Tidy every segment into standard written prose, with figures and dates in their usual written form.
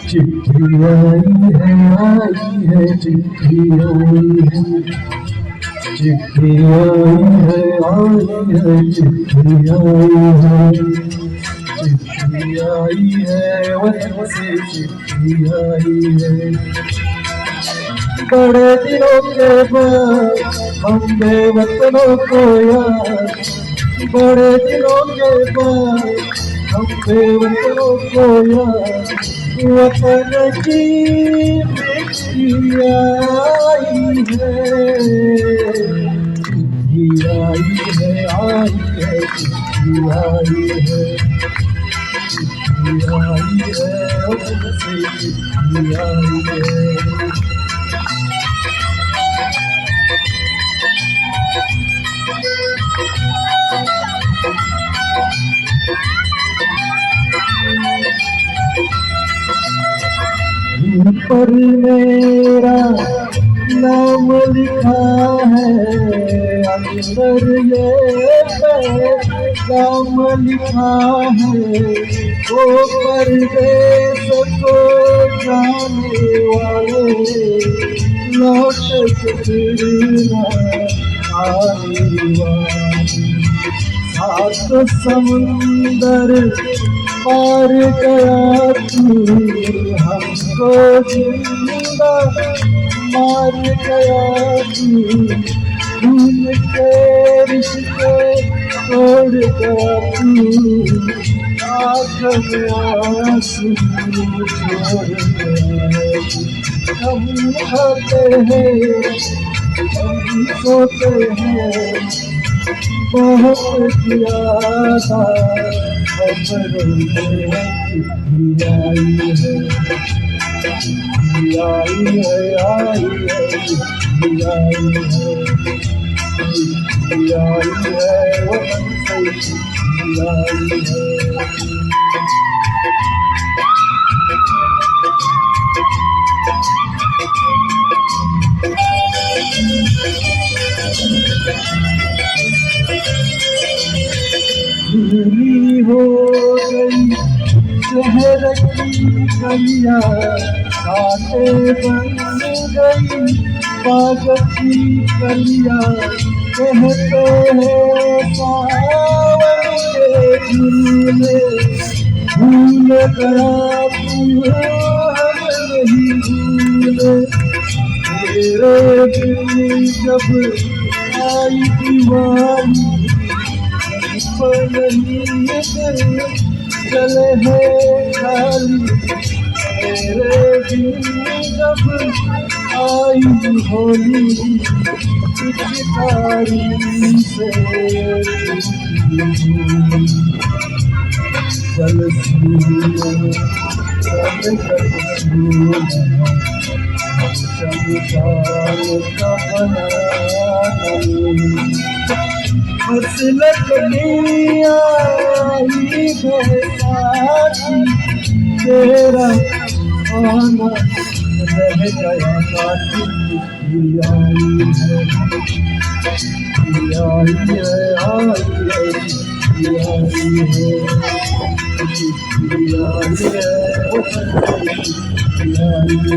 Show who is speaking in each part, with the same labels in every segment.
Speaker 1: चिट्ठी आई है चिट्ठी आई है वतन से चिट्ठी आई है। बड़े दिनों के बाद हम बेवतनों को याद, बड़े दिनों के बाद हम बेवतनों को याद, वतन की मिट्टी आई है, चिट्ठी आई है, चिट्ठी आई है, चिट्ठी आई है, वतन से चिट्ठी आई है। पर मेरा नाम लिखा है, अंदर ये नाम लिखा है, वो परदेस को जाने वाले लौट के फिर न आने वाले। सात समुंदर पार गया तू, हमको जिंदा मार गया तू, भूल के रिश्ते तोड़ गया तू, आँख में आंसू छोड़ गया तू। हम खाते हैं, हम सोते हैं, बहुत ज्यादा खबरों में चिट्ठी आई है, चिट्ठी आई है, चिट्ठी आई है, चिट्ठी आई है, वतन से चिट्ठी आई है। धूली हो गई शहर की गलियां, कांटे बन गई कागज की कलियां, कहते हैं सावन के झूले, भूल गया तू हम नहीं भूले। तेरे दिल जब आई दीवानी, चले हैं खाली, तेरे दिल जब आई होली, पिचकारी से चल का बना बस लकड़ी आई बैसाखी, तेरा आना रह गया बाकी। चिट्ठी आई है, चिट्ठी आई है, चिट्ठी आई है, चिट्ठी आई है,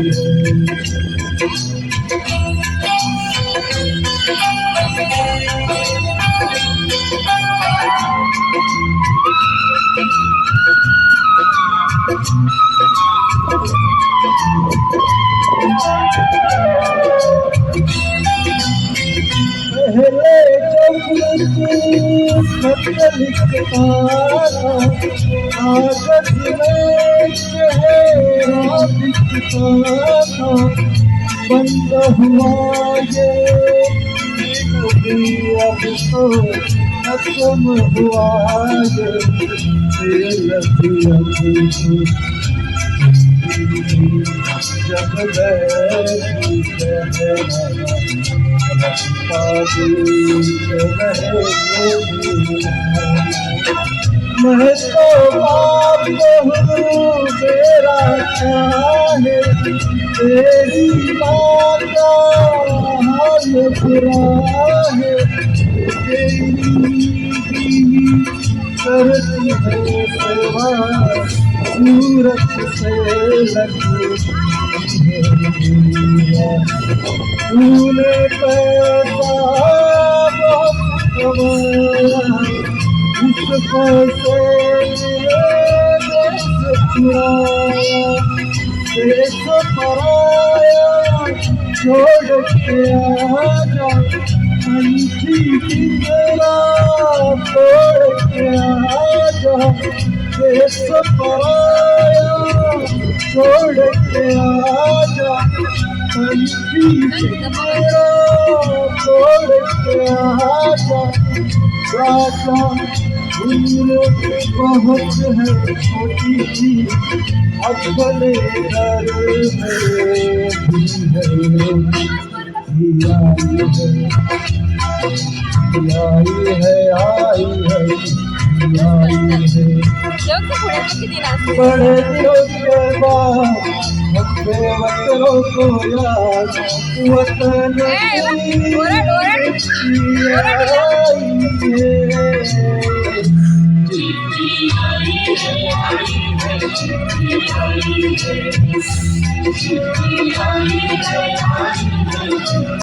Speaker 1: चिट्ठी आई पहले जब खत लिखता था, कागज में चेहरा दिखता था, बंद हुआ ये अब तो खत्म हुआ ये जब मैं तो बाप हूँ मेरा चाहे तेरी माँ का हाल बुरा है तेरी बीवी करती है सेवा सूरत से लगी है दुनिया तूने पैसा बहुत कमाया इस पैसे देश छुड़ाया देश पराया छोड़ के आजा पंछी पिंजरा तोड़ के आजा देश पराया छोड़ के आजा पंछी पिंजरा तोड़ के आजा राजा दूर बहुत है छोटी सी अपने घर में आई है आई है आई है बड़े दिनों के बाद अपने वतनों को याद वतन की आई है